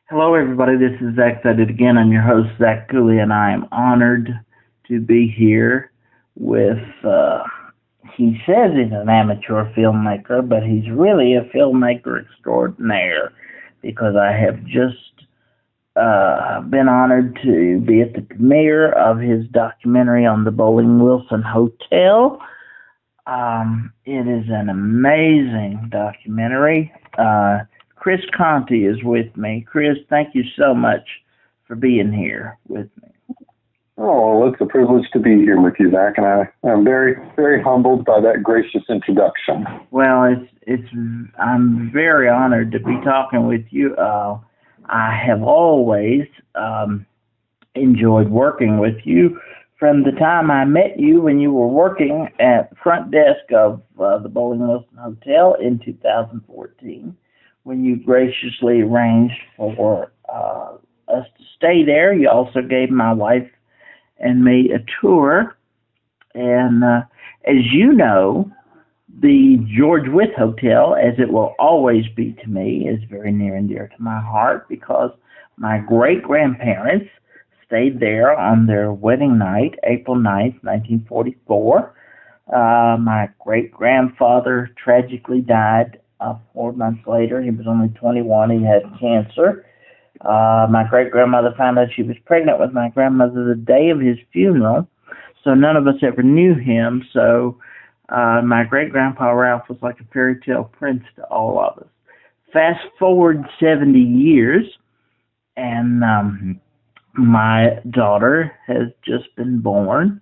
Hello, everybody. This is Zach Said It Again. I'm your host, Zach Cooley, and I am honored to be here with, he says he's an amateur filmmaker, but he's really a filmmaker extraordinaire because I have just been honored to be at the premiere of his documentary on the Bolling Wilson Hotel. It is an amazing documentary. Chris Conte is with me. Chris, thank you so much for being here with me. Oh, well, it's a privilege to be here with you, Zach, and I'm very, very humbled by that gracious introduction. Well, I'm very honored to be talking with you. I have always enjoyed working with you from the time I met you when you were working at the front desk of the Bolling Wilson Hotel in 2014. When you graciously arranged for us to stay there. You also gave my wife and me a tour. And as you know, the George Wythe Hotel, as it will always be to me, is very near and dear to my heart because my great-grandparents stayed there on their wedding night, April 9th, 1944. My great-grandfather tragically died 4 months later. He was only 21. He had cancer. My great-grandmother found out she was pregnant with my grandmother the day of his funeral, so none of us ever knew him. So my great-grandpa Ralph was like a fairy tale prince to all of us. Fast forward 70 years, and my daughter has just been born.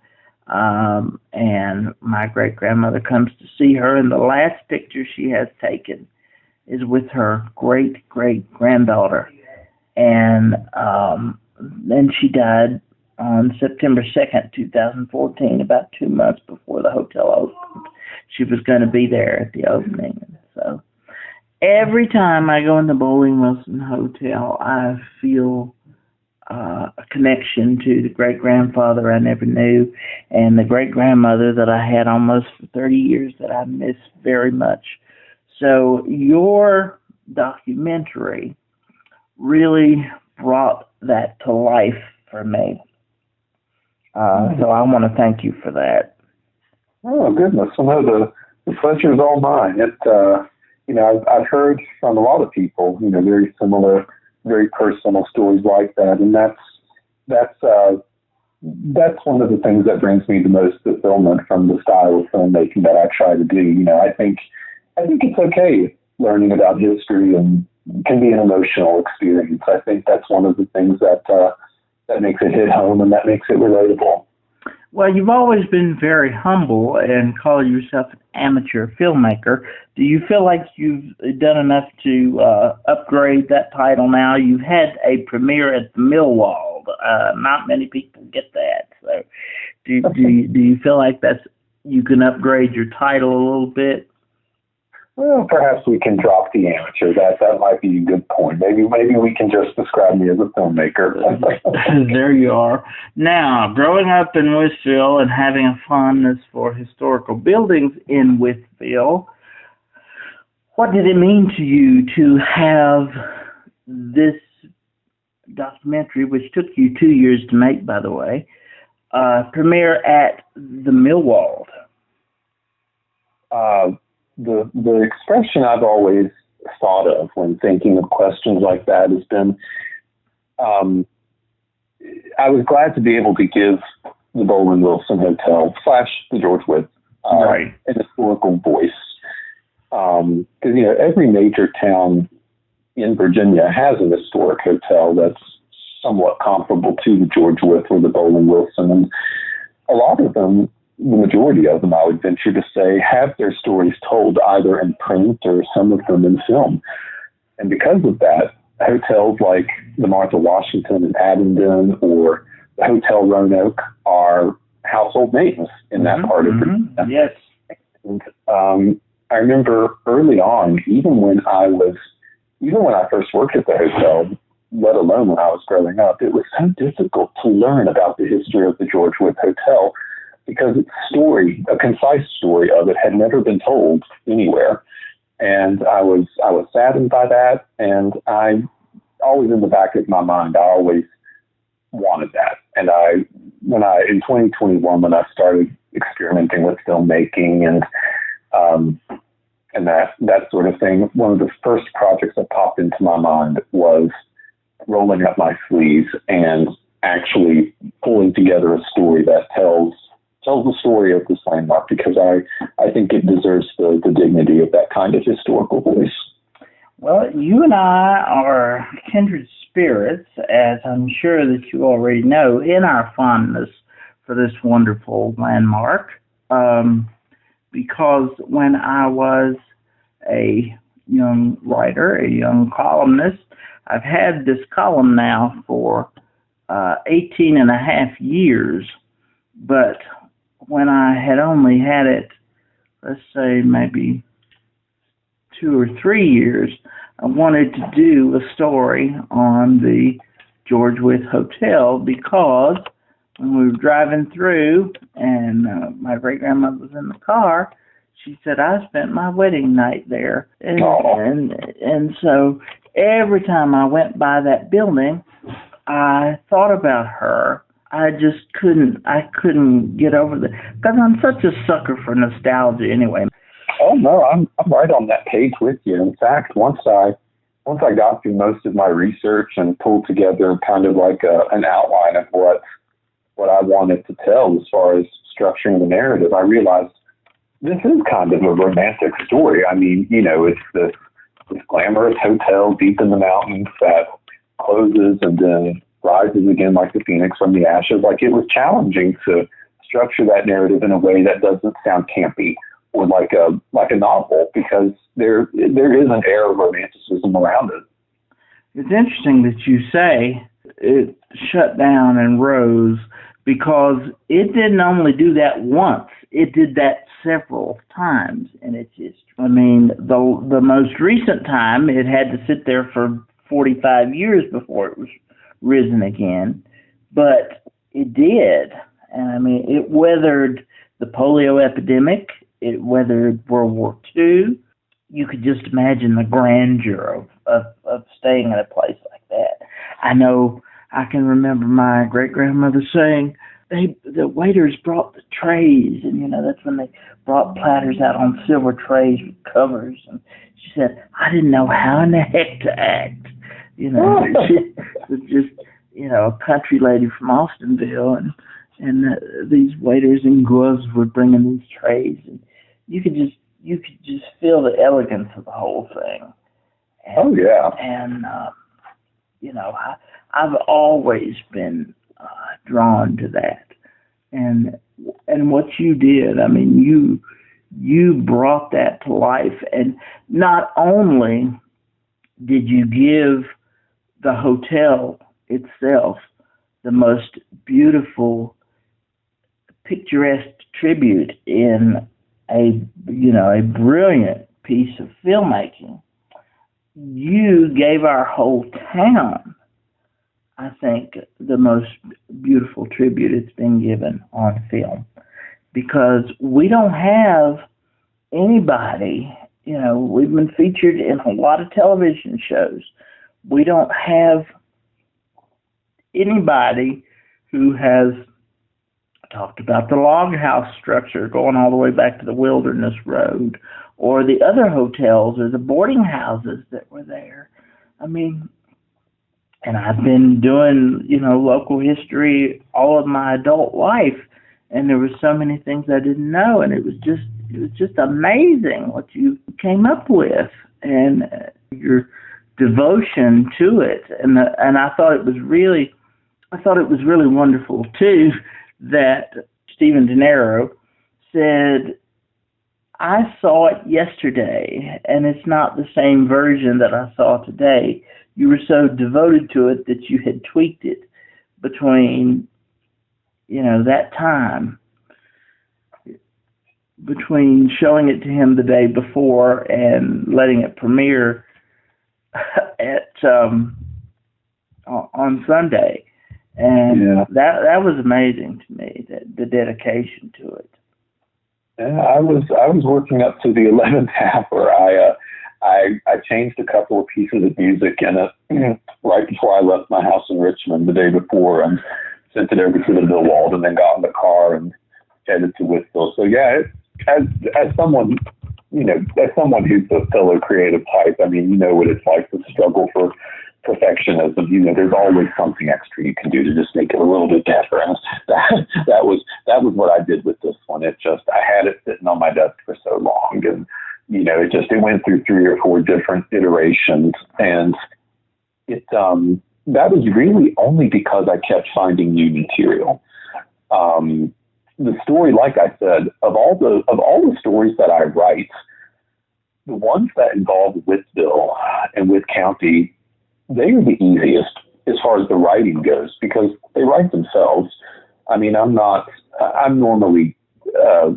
And my great-grandmother comes to see her, and the last picture she has taken is with her great-great-granddaughter. And then she died on September 2nd, 2014, about 2 months before the hotel opened. She was going to be there at the opening. So every time I go in the Bolling Wilson Hotel, I feel a connection to the great-grandfather I never knew and the great-grandmother that I had almost for 30 years that I miss very much. So your documentary really brought that to life for me. So I want to thank you for that. Oh, goodness. Well, no, the pleasure is all mine. I've heard from a lot of people, very similar, very personal stories like that, and that's one of the things that brings me the most fulfillment from the style of filmmaking that I try to do. I think it's okay learning about history and can be an emotional experience. I think that's one of the things that makes it hit home and that makes it relatable. Well, you've always been very humble and call yourself an amateur filmmaker. Do you feel like you've done enough to upgrade that title now? You've had a premiere at the Millwall. Not many people get that. So do you feel like you can upgrade your title a little bit? Well, perhaps we can drop the amateur. That might be a good point. Maybe we can just describe me as a filmmaker. There you are. Now, growing up in Wytheville and having a fondness for historical buildings in Wytheville, what did it mean to you to have this documentary, which took you 2 years to make, by the way, premiere at the Millwall? The expression I've always thought of when thinking of questions like that has been, I was glad to be able to give the Bolling Wilson Hotel / the George Wythe an historical voice. Because every major town in Virginia has an historic hotel that's somewhat comparable to the George Wythe or the Bolling Wilson, and a lot of them, the majority of them, I would venture to say, have their stories told either in print or some of them in film. And because of that, hotels like the Martha Washington in Abingdon or the Hotel Roanoke are household names in that part of Virginia. Yes. And I remember early on, even when I first worked at the hotel, let alone when I was growing up, it was so difficult to learn about the history of the George Wythe Hotel because its story, a concise story of it, had never been told anywhere. And I was saddened by that, and I always in the back of my mind. I always wanted that. And in 2021, when I started experimenting with filmmaking and that sort of thing, one of the first projects that popped into my mind was rolling up my sleeves and actually pulling together a story that tells the story of this landmark, because I think it deserves the dignity of that kind of historical voice. Well, you and I are kindred spirits, as I'm sure that you already know, in our fondness for this wonderful landmark. Because when I was a young writer, a young columnist, I've had this column now for 18 and a half years, but when I had only had it, let's say maybe 2 or 3 years, I wanted to do a story on the George Wythe Hotel, because when we were driving through and my great-grandmother was in the car, she said, I spent my wedding night there. And so every time I went by that building, I thought about her. I just couldn't get over that, because I'm such a sucker for nostalgia anyway. Oh no, I'm right on that page with you. In fact, once I got through most of my research and pulled together kind of like an outline of what I wanted to tell as far as structuring the narrative, I realized this is kind of a romantic story. I mean, it's this glamorous hotel deep in the mountains that closes and then rises again like the phoenix from the ashes. Like, it was challenging to structure that narrative in a way that doesn't sound campy or like a novel, because there is an air of romanticism around it. It's interesting that you say it shut down and rose, because it didn't only do that once, it did that several times in its history. I mean, the most recent time, it had to sit there for 45 years before it was risen again, but it did. And I mean, it weathered the polio epidemic, it weathered World War II. You could just imagine the grandeur of staying in a place like that. I know I can remember my great-grandmother saying the waiters brought the trays, and that's when they brought platters out on silver trays with covers, and she said, I didn't know how in the heck to act. She was just a country lady from Austinville, and these waiters in gloves were bringing these trays, and you could just feel the elegance of the whole thing. And, oh yeah. And I've always been drawn to that, and what you did. I mean, you brought that to life, and not only did you give the hotel itself the most beautiful, picturesque tribute in a brilliant piece of filmmaking, you gave our whole town, I think, the most beautiful tribute it's been given on film, because we don't have anybody, we've been featured in a lot of television shows. We don't have anybody who has talked about the log house structure going all the way back to the Wilderness Road, or the other hotels or the boarding houses that were there. I mean, and I've been doing, local history all of my adult life, and there were so many things I didn't know, and it was just amazing what you came up with, and your devotion to it. And I thought it was really wonderful too that Stephen De Niro said, I saw it yesterday, and it's not the same version that I saw today. You were so devoted to it that you had tweaked it between, that time, between showing it to him the day before and letting it premiere on Sunday. And that was amazing to me, the dedication to it. Yeah, I was working up to the 11th hour. I changed a couple of pieces of music in it right before I left my house in Richmond the day before, and sent it over to the Millwall, and then got in the car and headed to Whitfield. So yeah, as someone, as someone who's a fellow creative type, I mean, you know what it's like to struggle for perfectionism. There's always something extra you can do to just make it a little bit better. And that was what I did with this one. I had it sitting on my desk for so long, and it went through 3 or 4 different iterations, and that was really only because I kept finding new material. The story, like I said, of all the stories that I write, the ones that involve Whitville and Wythe County, they are the easiest as far as the writing goes, because they write themselves. I mean, I'm normally a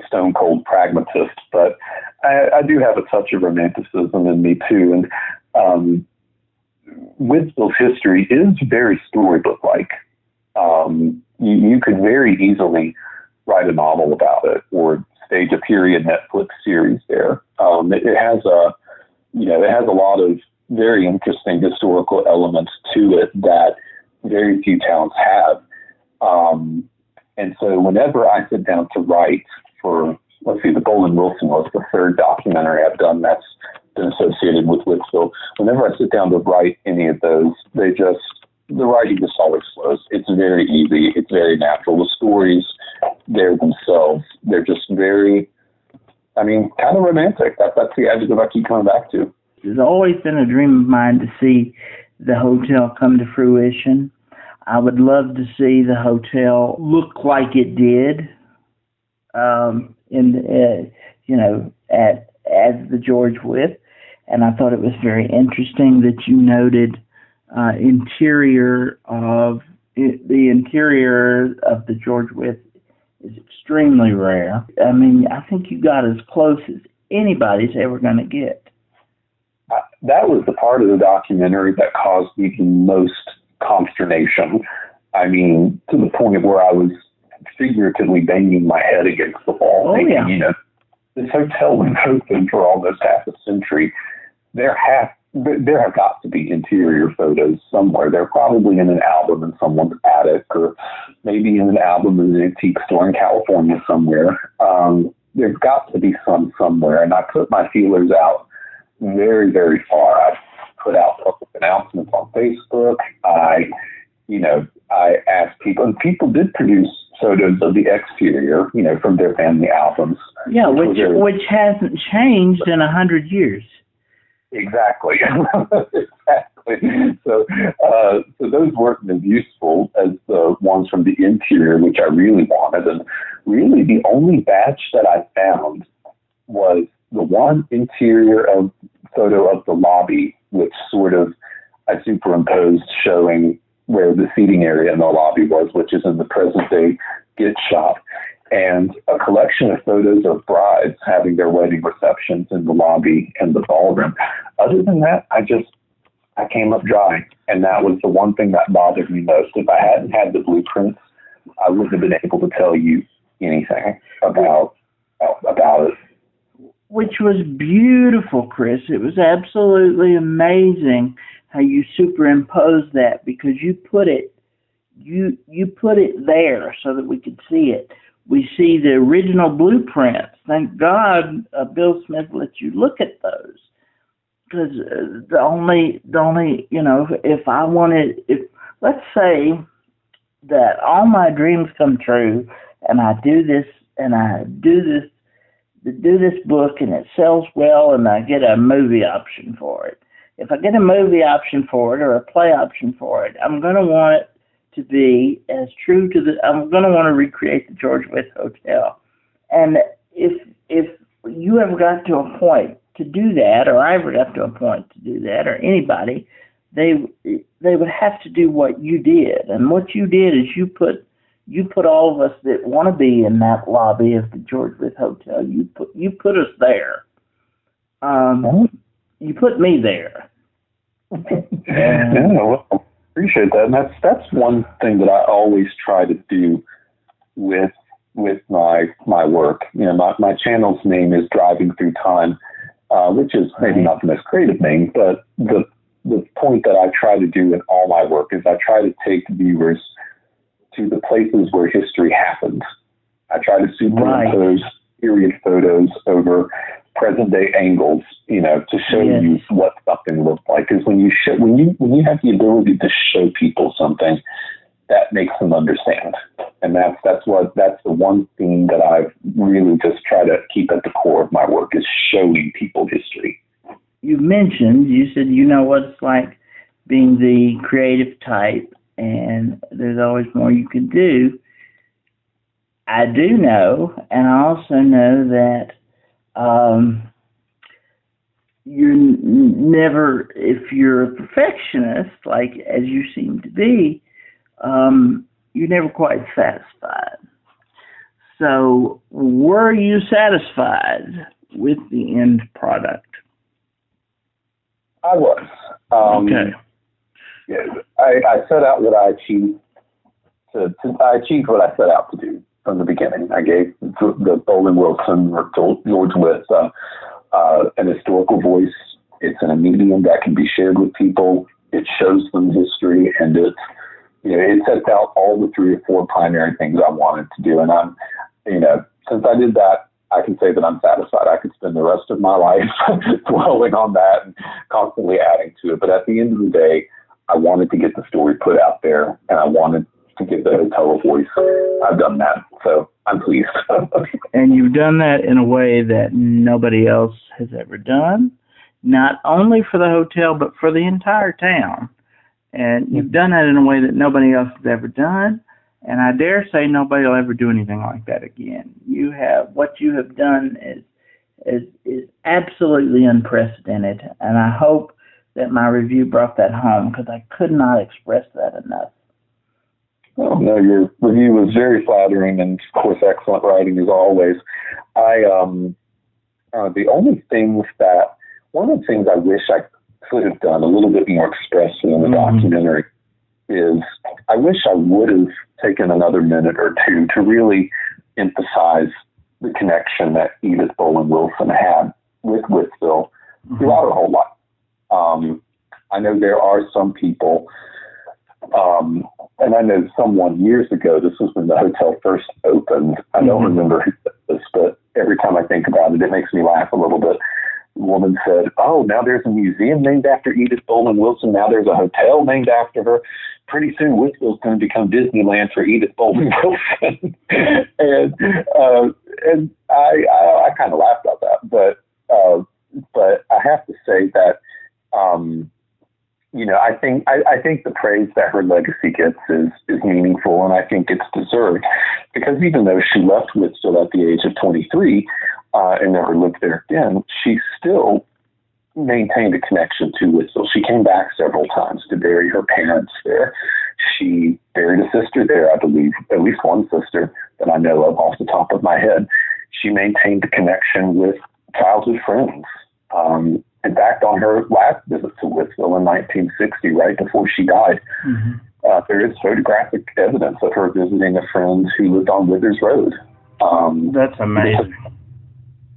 stone cold pragmatist, but I do have a touch of romanticism in me too. And Whitville's history is very storybook-like. You could very easily write a novel about it or stage a period Netflix series there. It has a lot of very interesting historical elements to it that very few towns have. And so whenever I sit down to write for, the Bolling Wilson was the 3rd documentary I've done that's been associated with Whitfield. Whenever I sit down to write any of those, the writing just always flows. It's very easy. It's very natural. The stories, they're themselves. They're just very, kind of romantic. That's the adjective I keep coming back to. It's always been a dream of mine to see the hotel come to fruition. I would love to see the hotel look like it did, as the George Wythe. And I thought it was very interesting that you noted the interior of the George Wythe is extremely rare. I mean, I think you got as close as anybody's ever going to get. That was the part of the documentary that caused me the most consternation. I mean, to the point where I was figuratively banging my head against the wall, thinking, this hotel was open for almost half a century. There have got to be interior photos somewhere. They're probably in an album in someone's attic, or maybe in an album in an antique store in California somewhere. There's got to be some somewhere. And I put my feelers out very, very far. I put out public announcements on Facebook. I asked people, and people did produce photos of the exterior, from their family albums. Yeah, which hasn't changed in 100 years. Exactly. Exactly. So those weren't as useful as the ones from the interior, which I really wanted. And really the only batch that I found was the one interior photo of the lobby, which sort of I superimposed, showing where the seating area in the lobby was, which is in the present day gift shop, and a collection of photos of brides having their wedding receptions in the lobby and the ballroom. Other than that, I came up dry, and that was the one thing that bothered me most. If I hadn't had the blueprints, I wouldn't have been able to tell you anything about it. Which was beautiful, Chris. It was absolutely amazing how you superimposed that, because you put it there so that we could see it. We see the original blueprints. Thank God Bill Smith let you look at those. Because the only, if let's say that all my dreams come true, and I do this book and it sells well, and I get a movie option for it. If I get a movie option for it or a play option for it, I'm going to want it to be as true to I'm going to want to recreate the George Wythe Hotel. And if you ever got to a point to do that, or I ever got to a point to do that, or anybody, they would have to do what you did. And what you did is you put all of us that want to be in that lobby of the George Wythe Hotel, you put us there. You put me there. Well, appreciate that. And that's one thing that I always try to do with my work. My channel's name is Driving Through Time, which is maybe not the most creative name, but the point that I try to do in all my work is I try to take viewers to the places where history happened. I try to superimpose period photos over present day angles, to show you what something looked like. Because when you have the ability to show people something, that makes them understand. And that's the one thing that I've really just try to keep at the core of my work is showing people history. You said what it's like being the creative type, and there's always more you can do. I do know, and I also know that you're never, if you're a perfectionist, like as you seem to be, you're never quite satisfied. So were you satisfied with the end product? I was. Okay. Yeah, I set out what I achieved. I achieved what I set out to do from the beginning. I gave the Bolling Wilson or George Wythe an historical voice. It's in a medium that can be shared with people. It shows them history, and it sets out all the 3 or 4 primary things I wanted to do. And since I did that, I can say that I'm satisfied. I could spend the rest of my life dwelling on that and constantly adding to it. But at the end of the day, I wanted to get the story put out there, and I wanted to give the hotel a voice. I've done that, so I'm pleased. And you've done that in a way that nobody else has ever done, not only for the hotel, but for the entire town. And you've done that in a way that nobody else has ever done. And I dare say nobody will ever do anything like that again. What you have done is absolutely unprecedented. And I hope that my review brought that home, because I could not express that enough. Oh, no, your review was very flattering, and of course, excellent writing as always. One of the things I wish I could have done a little bit more expressly in the documentary is I wish I would have taken another minute or two to really emphasize the connection that Edith Bolling Wilson had with Wytheville throughout her whole life. I know there are some people, and I know someone years ago, this was when the hotel first opened. I don't remember who said this, but every time I think about it, it makes me laugh a little bit. The woman said, "Oh, now there's a museum named after Edith Bolling Wilson. Now there's a hotel named after her. Pretty soon, Wytheville's going to become Disneyland for Edith Bolling Wilson." and I kind of laughed about that, but I have to say that I think the praise that her legacy gets is meaningful, and I think it's deserved, because even though she left Wytheville at the age of 23 and never lived there again, she still maintained a connection to Wytheville. She came back several times to bury her parents there. She buried a sister there, I believe, at least one sister that I know of off the top of my head. She maintained a connection with childhood friends. In fact, on her last visit to Wytheville in 1960, right before she died, there is photographic evidence of her visiting a friend who lived on Withers Road. That's amazing.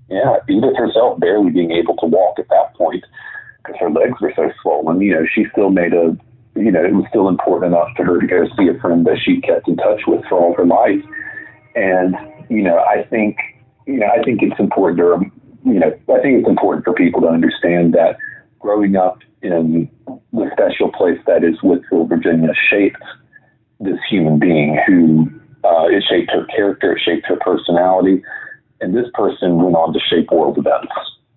Yeah, Edith herself barely being able to walk at that point because her legs were so swollen. She still made it was still important enough to her to go see a friend that she kept in touch with for all her life. And, I think it's important I think it's important for people to understand that growing up in the special place that is Wytheville, Virginia, shaped this human being who, it shaped her character, it shaped her personality, and this person went on to shape world events.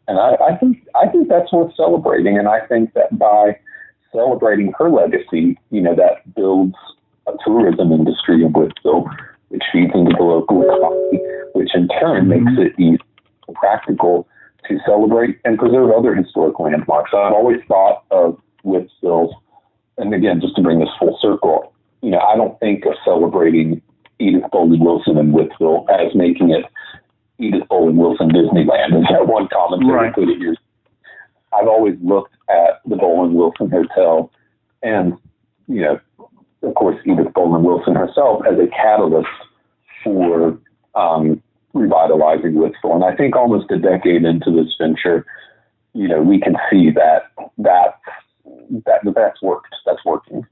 And I think that's worth celebrating, and I think that by celebrating her legacy, that builds a tourism industry in Wytheville, which feeds into the local economy, which in turn makes it easy and practical to celebrate and preserve other historic landmarks. I've always thought of Wytheville, and again, just to bring this full circle, I don't think of celebrating Edith Bolling Wilson in Wytheville as making it Edith Bolling Wilson Disneyland, is that one commentary put it years. I've always looked at the Bolling Wilson Hotel and, of course, Edith Bolling Wilson herself as a catalyst for revitalizing Wytheville. And I think almost a decade into this venture, we can see that's worked. That's working.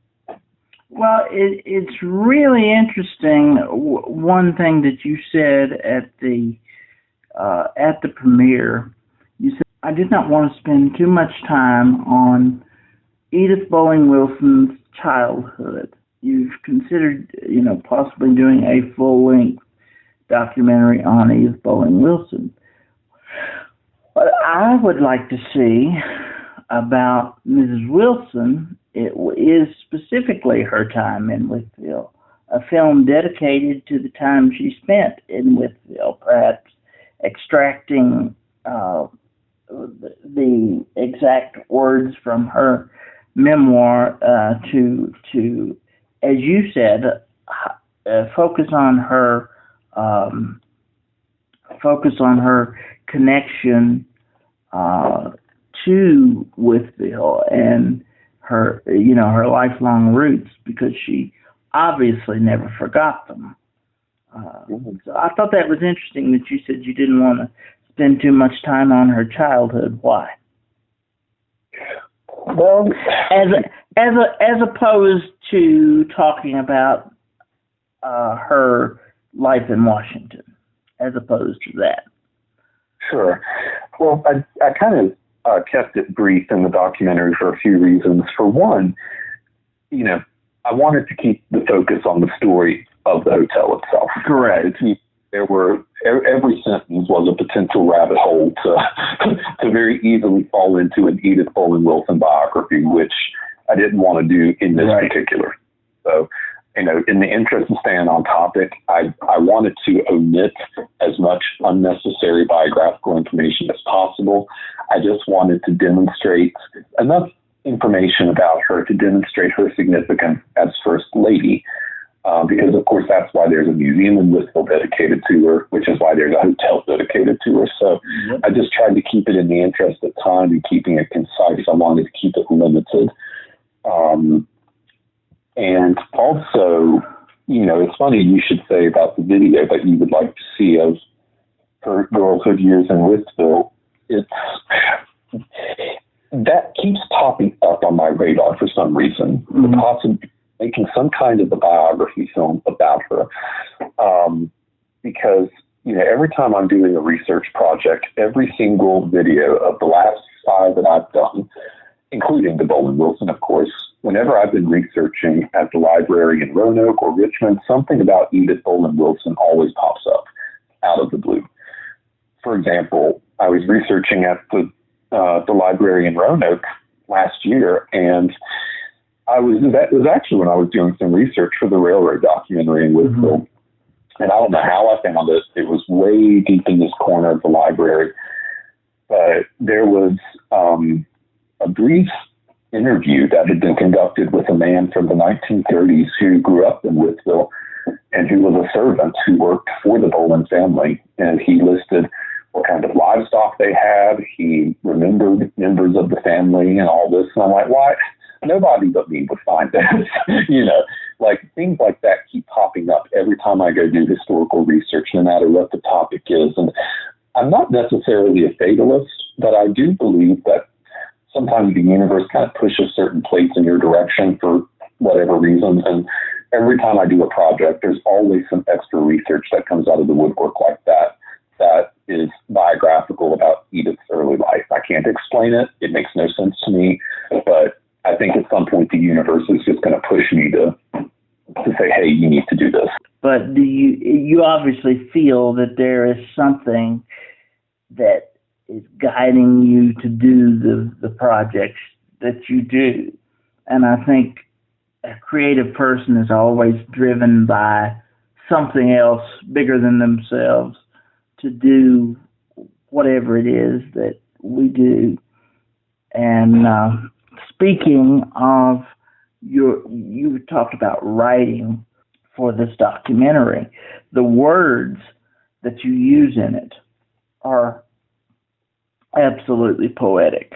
Well, it's really interesting. One thing that you said at the premiere, you said, "I did not want to spend too much time on Edith Bolling Wilson's childhood. You've considered, possibly doing a full-length documentary on Edith Bolling Wilson. What I would like to see about Mrs. Wilson is specifically her time in Wytheville, a film dedicated to the time she spent in Wytheville, perhaps extracting the exact words from her memoir to as you said, focus on her connection to Wytheville and her lifelong roots, because she obviously never forgot them. So I thought that was interesting that you said you didn't want to spend too much time on her childhood. Why? Well, as opposed to talking about her life in Washington, as opposed to that. Sure. Well, I kind of kept it brief in the documentary for a few reasons. For one, I wanted to keep the focus on the story of the hotel itself. Correct. Every sentence was a potential rabbit hole to very easily fall into an Edith Bolling Wilson biography, which I didn't want to do in this particular. So, in the interest of staying on topic, I wanted to omit as much unnecessary biographical information as possible. I just wanted to demonstrate enough information about her to demonstrate her significance as First Lady, because, of course, that's why there's a museum in Wytheville dedicated to her, which is why there's a hotel dedicated to her. So I just tried to keep it in the interest of time and keeping it concise. I wanted to keep it limited. And also, it's funny you should say about the video that you would like to see of her girlhood years in Wytheville. That keeps popping up on my radar for some reason. Mm-hmm. Possibly making some kind of a biography film about her. Because, every time I'm doing a research project, every single video of the last 5 that I've done, including the Bolling Wilson, of course, whenever I've been researching at the library in Roanoke or Richmond, something about Edith Bolling Wilson always pops up out of the blue. For example, I was researching at the library in Roanoke last year, and that was actually when I was doing some research for the railroad documentary in Wytheville. Mm-hmm. And I don't know how I found it. It was way deep in this corner of the library. But there was a brief interview that had been conducted with a man from the 1930s who grew up in Wytheville and who was a servant who worked for the Bolling family. And he listed what kind of livestock they had. He remembered members of the family and all this. And I'm like, why? Nobody but me would find this. Things like that keep popping up every time I go do historical research, no matter what the topic is. And I'm not necessarily a fatalist, but I do believe that sometimes the universe kind of pushes certain plates in your direction for whatever reason. And every time I do a project, there's always some extra research that comes out of the woodwork like that is biographical about Edith's early life. I can't explain it. It makes no sense to me, but I think at some point the universe is just going to push me to say, hey, you need to do this. But do you obviously feel that there is something that is guiding you to do the projects that you do? And I think a creative person is always driven by something else bigger than themselves to do whatever it is that we do. And speaking of, you talked about writing for this documentary. The words that you use in it are absolutely poetic.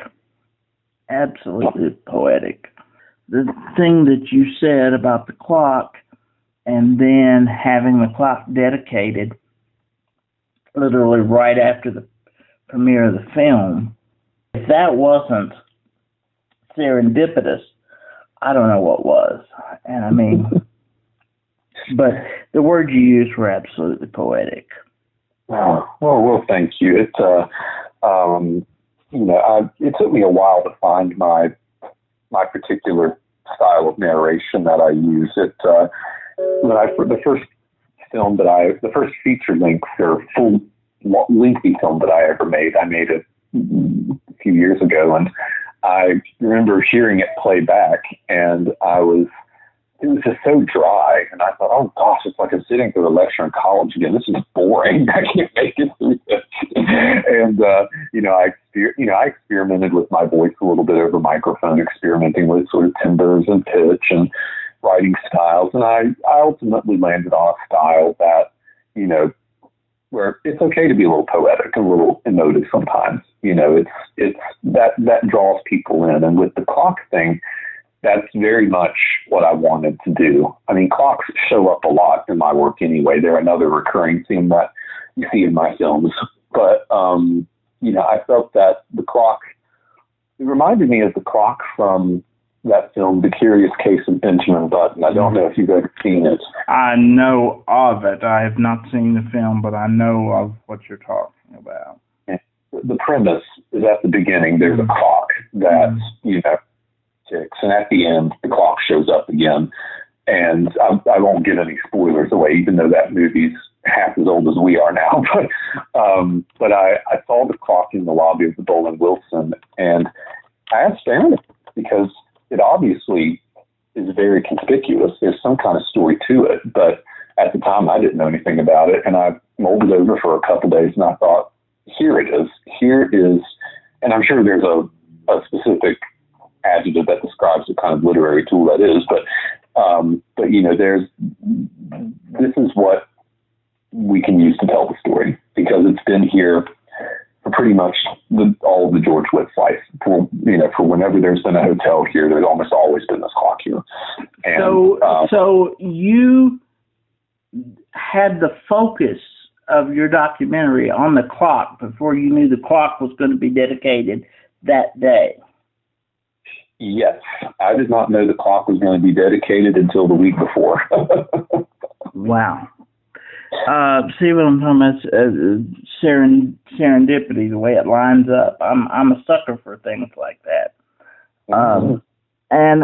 Absolutely poetic. The thing that you said about the clock and then having the clock dedicated literally right after the premiere of the film if that wasn't serendipitous, I don't know what was. And I mean, but the words you used were absolutely poetic. Oh, well, thank you. It took me a while to find my particular style of narration that I use. The first feature length or full lengthy film that I ever made, I made it a few years ago, and I remember hearing it play back, and it was just so dry, and I thought, oh gosh, it's like I'm sitting through a lecture in college again. This is boring. I can't make it through this. And I experimented with my voice a little bit over microphone, experimenting with sort of timbres and pitch and writing styles, and I ultimately landed on a style that, where it's okay to be a little poetic, a little emotive sometimes. It's that draws people in, and with the clock thing, that's very much what I wanted to do. I mean, clocks show up a lot in my work anyway. They're another recurring theme that you see in my films. But, I felt that the clock, it reminded me of the clock from that film, The Curious Case of Benjamin Button. I don't know if you've ever seen it. I know of it. I have not seen the film, but I know of what you're talking about. The premise is at the beginning, there's a clock that, ticks, and at the end, the clock shows up again. And I won't give any spoilers away, even though that movie's half as old as we are now. But I saw the clock in the lobby of the Bolling Wilson, and I asked Aaron because it obviously is very conspicuous. There's some kind of story to it, but at the time I didn't know anything about it, and I mulled it over for a couple days, and I thought, here it is. Here is, and I'm sure there's a specific adjective that describes the kind of literary tool that is, but this is what we can use to tell the story, because it's been here for pretty much all of the George Wythe life. For whenever there's been a hotel here, there's almost always been this clock here. And, so you had the focus of your documentary on the clock before you knew the clock was going to be dedicated that day. Yes, I did not know the clock was going to be dedicated until the week before. Wow. See what I'm talking about? Serendipity, the way it lines up. I'm a sucker for things like that. And